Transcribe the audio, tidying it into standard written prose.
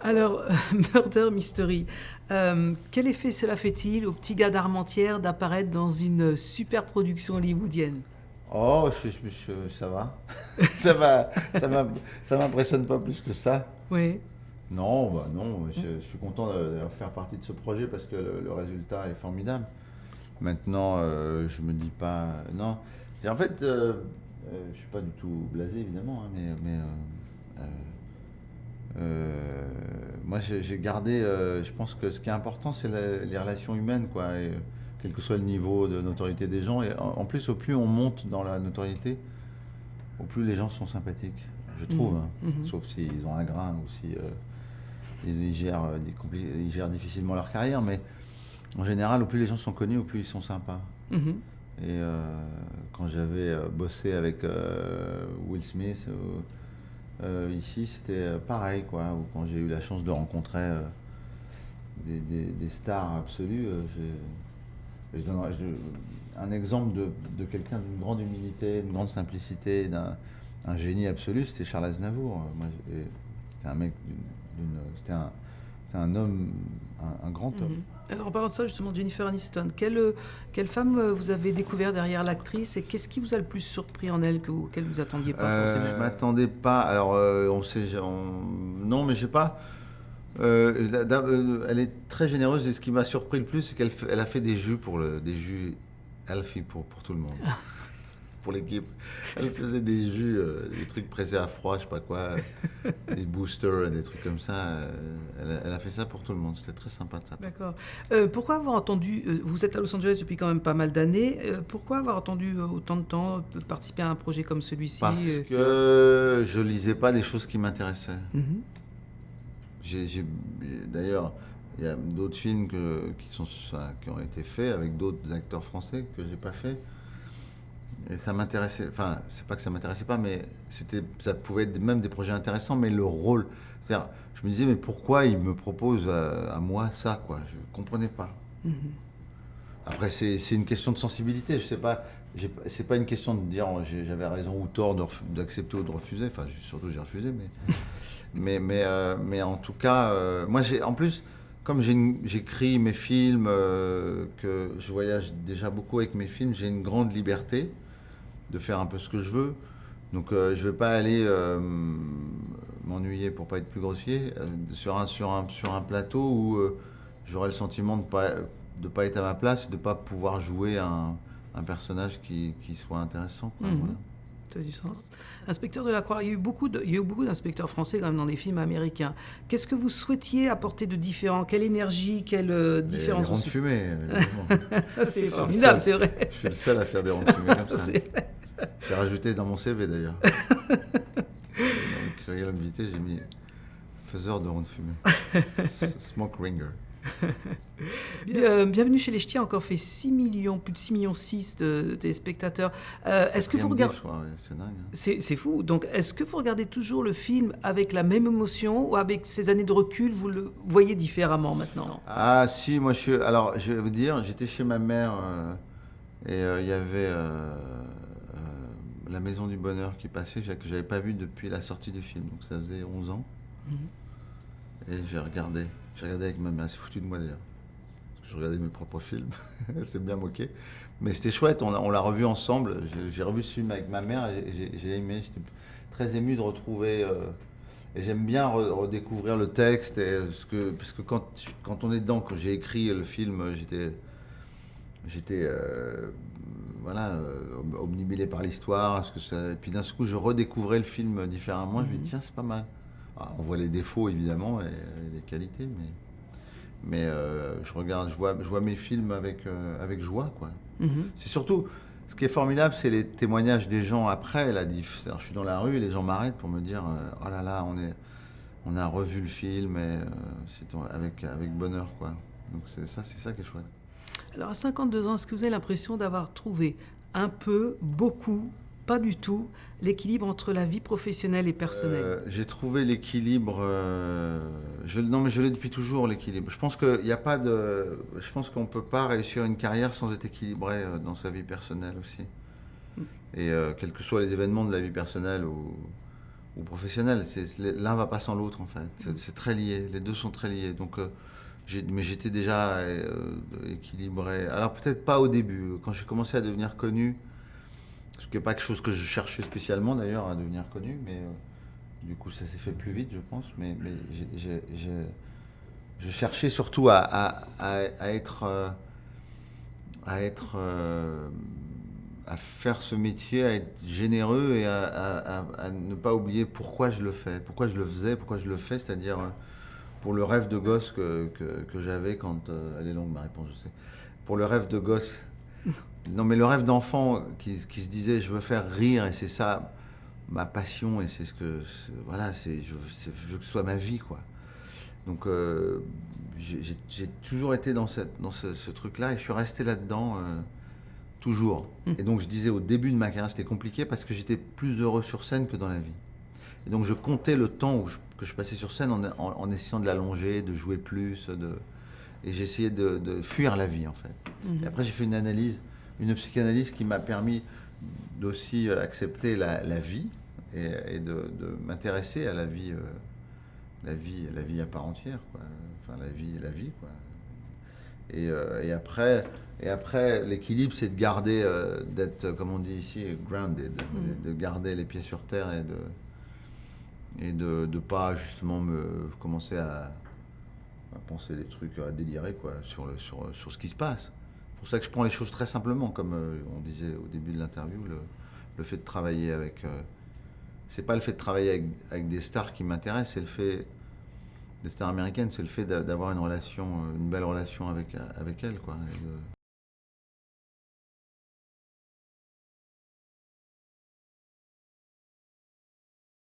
Alors, Murder Mystery, quel effet cela fait-il au petit gars d'Armentières d'apparaître dans une super production hollywoodienne? Oh, ça va. Ça va, ça m'impressionne pas plus que ça. Oui. Non, bah non, je suis content de faire partie de ce projet parce que le résultat est formidable. Maintenant, je me dis pas. Non. Et en fait, je suis pas du tout blasé, évidemment, hein, moi, j'ai gardé. Je pense que ce qui est important, c'est les relations humaines, quoi. Et, quel que soit le niveau de notoriété des gens. Et en plus, au plus on monte dans la notoriété, au plus les gens sont sympathiques, je trouve, Mhm, hein. mhm, Sauf s'ils ont un grain ou si ils gèrent difficilement leur carrière. Mais en général, au plus les gens sont connus, au plus ils sont sympas. mhm. Et quand j'avais bossé avec Will Smith ici, c'était pareil, quoi. Ou quand j'ai eu la chance de rencontrer des stars absolues, un exemple de quelqu'un d'une grande humilité, d'une grande simplicité, d'un un génie absolu, c'était Charles Aznavour. C'était un mec c'était un homme, un grand homme. Mhm. Alors, en parlant de ça, justement, Jennifer Aniston, quelle femme vous avez découvert derrière l'actrice et qu'est-ce qui vous a le plus surpris en elle qu'elle vous attendiez pas forcément? Je m'attendais pas. Alors, non, mais j'ai pas. Elle est très généreuse et ce qui m'a surpris le plus, c'est elle a fait des jus des jus healthy pour tout le monde, pour l'équipe. Elle faisait des jus, des trucs pressés à froid, je sais pas quoi, des boosters, des trucs comme ça. Elle a fait ça pour tout le monde. C'était très sympa de sa part. D'accord. Pourquoi avoir attendu, vous êtes à Los Angeles depuis quand même pas mal d'années, pourquoi avoir attendu autant de temps, participer à un projet comme celui-ci? Parce que je lisais pas des choses qui m'intéressaient. Mhm, J'ai- D'ailleurs, il y a d'autres films qui ont été faits avec d'autres acteurs français que j'ai pas fait. Et ça m'intéressait. Enfin, c'est pas que ça m'intéressait pas, mais ça pouvait être même des projets intéressants, mais le rôle. C'est-à-dire, je me disais, mais pourquoi il me propose à moi ça, quoi? Je comprenais pas. mhm, Après, c'est une question de sensibilité. Je sais pas. C'est pas une question de dire j'avais raison ou tort d'accepter ou de refuser. Enfin, surtout j'ai refusé, mais en tout cas, moi en plus, comme j'écris mes films, que je voyage déjà beaucoup avec mes films, j'ai une grande liberté de faire un peu ce que je veux. Donc je vais pas aller m'ennuyer pour pas être plus grossier sur un plateau où j'aurais le sentiment de pas être à ma place et de pas pouvoir jouer un personnage qui soit intéressant, quoi. mhm. Voilà. Ça a du sens. Inspecteur de la Croix, il y a eu beaucoup d'inspecteurs français quand même dans les films américains. Qu'est-ce que vous souhaitiez apporter de différent? Quelle énergie, quelle Les différence ronds de aussi? fumée, évidemment. C'est Je suis le formidable, seul. c'est vrai. Je suis le seul à faire des ronds de fumée comme ça. C'est- J'ai rajouté dans mon CV d'ailleurs. Dans le curriculum vitae, j'ai mis faiseur de ronds de fumée. Smoke ringer. Bienvenue chez les Ch'tis a encore fait 6 millions, plus de 6 millions 6 de téléspectateurs. Est-ce que vous Quatrième regardez... je crois, ouais, c'est dingue, hein. C'est fou. Donc, est-ce que vous regardez toujours le film avec la même émotion ou avec ces années de recul, vous le voyez différemment maintenant? Ah si, alors je vais vous dire, j'étais chez ma mère et il y avait La Maison du Bonheur qui passait, que j'avais pas vu depuis la sortie du film. Donc ça faisait 11 ans. Mhm. Et j'ai regardé. J'ai regardé avec ma mère. Elle s'est foutue de moi d'ailleurs. Parce que je regardais mes propres films. Elle s'est bien moquée. Mais c'était chouette. On l'a revu ensemble. J'ai revu ce film avec ma mère et j'ai aimé. J'étais très ému de retrouver. Et j'aime bien redécouvrir le texte. Parce que quand on est dedans, quand j'ai écrit le film, j'étais voilà, obnubilé par l'histoire. Et puis d'un coup, je redécouvrais le film différemment. Je me dis, Mhm. tiens, c'est pas mal. Ah, on voit les défauts évidemment et les qualités, mais je vois mes films avec joie, quoi. Mhm. C'est surtout, ce qui est formidable, c'est les témoignages des gens après la diff. C'est-à-dire, je suis dans la rue et les gens m'arrêtent pour me dire, oh là là, on a revu le film et avec bonheur, quoi. Donc c'est ça qui est chouette. Alors, à 52 ans, est-ce que vous avez l'impression d'avoir trouvé un peu, beaucoup, pas du tout, l'équilibre entre la vie professionnelle et personnelle? J'ai trouvé l'équilibre. Non, mais je l'ai depuis toujours, l'équilibre. Je pense qu'il y a pas de. Je pense qu'on peut pas réussir une carrière sans être équilibré dans sa vie personnelle aussi. Et quels que soient les événements de la vie personnelle ou professionnel. L'un va pas sans l'autre en fait. C'est très lié. Les deux sont très liés. Donc, mais j'étais déjà équilibré. Alors peut-être pas au début. Quand j'ai commencé à devenir connu, ce qui n'est pas quelque chose que je cherchais spécialement d'ailleurs à devenir connu, mais du coup ça s'est fait plus vite je pense. Mais je cherchais surtout à être, à faire ce métier, à être généreux et à ne pas oublier pourquoi je le fais, pourquoi je le faisais, pourquoi je le fais, c'est-à-dire pour le rêve de gosse que j'avais quand... elle est longue ma réponse, je sais. Pour le rêve de gosse, non mais le rêve d'enfant qui se disait je veux faire rire et c'est ça ma passion et c'est ce que... Voilà, je veux que ce soit ma vie quoi. Donc j'ai toujours été dans ce truc-là et je suis resté là-dedans toujours. Et donc je disais au début de ma carrière c'était compliqué parce que j'étais plus heureux sur scène que dans la vie. Et donc je comptais le temps que je passais sur scène en essayant de l'allonger, de jouer plus, et j'essayais de fuir la vie en fait. Et après j'ai fait une psychanalyse qui m'a permis d'aussi accepter la vie et de m'intéresser à la vie à part entière, quoi. Enfin la vie, quoi. Et après, l'équilibre, c'est de garder, d'être, comme on dit ici, grounded, de garder les pieds sur terre et de pas justement commencer à penser des trucs, à délirer, quoi, sur ce qui se passe. C'est pour ça que je prends les choses très simplement, comme on disait au début de l'interview, le fait de travailler avec... c'est pas le fait de travailler avec des stars qui m'intéressent, c'est le fait des stars américaines, c'est le fait d'avoir une belle relation avec elles, quoi.